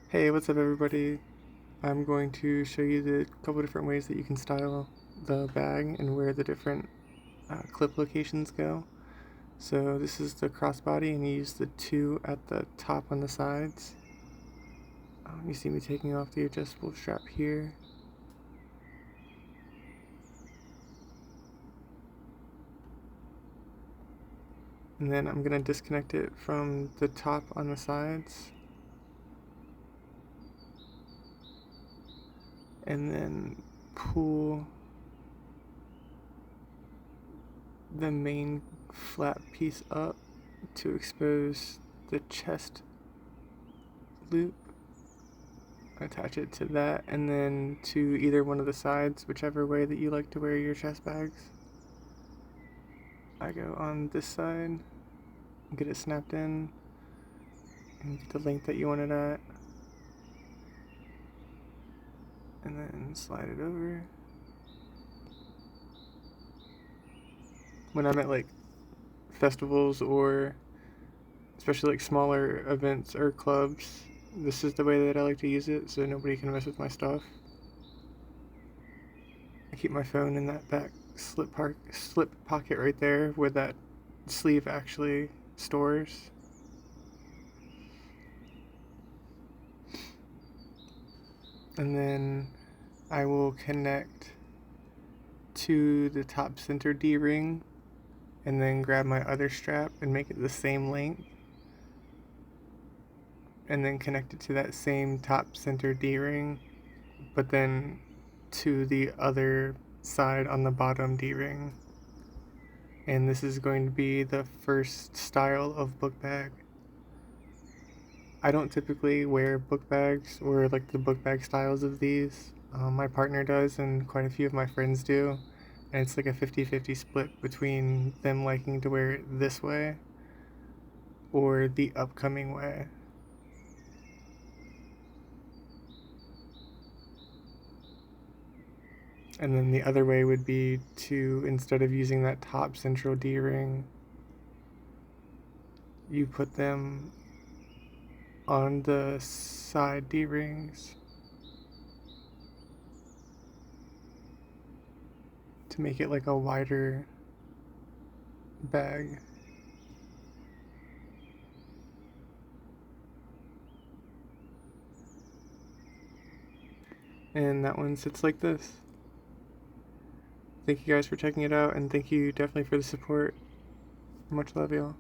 Hey, what's up everybody? I'm going to show you the couple different ways that you can style the bag and where the different clip locations go. So this is the crossbody and you use the two at the top on the sides. You see me taking off the adjustable strap here. And then I'm going to disconnect it from the top on the sides. And then pull the main flat piece up to expose the chest loop. Attach it to that and then to either one of the sides, whichever way that you like to wear your chest bags. I go on this side, get it snapped in, and get the length that you want it at, and then slide it over. When I'm at like festivals or especially like smaller events or clubs, this is the way that I like to use it so nobody can mess with my stuff. I keep my phone in that back slip pocket right there where that sleeve actually stores. And then I will connect to the top center D-ring and then grab my other strap and make it the same length and then connect it to that same top center D-ring, but then to the other side on the bottom D-ring. And this is going to be the first style of book bag. I don't typically wear book bags or like the book bag styles of these. My partner does and quite a few of my friends do. And it's like a 50-50 split between them liking to wear it this way or the upcoming way. And then the other way would be to, instead of using that top central D-ring, you put them on the side D-rings to make it like a wider bag. And that one sits like this. Thank you guys for checking it out, and thank you definitely for the support. Much love, y'all.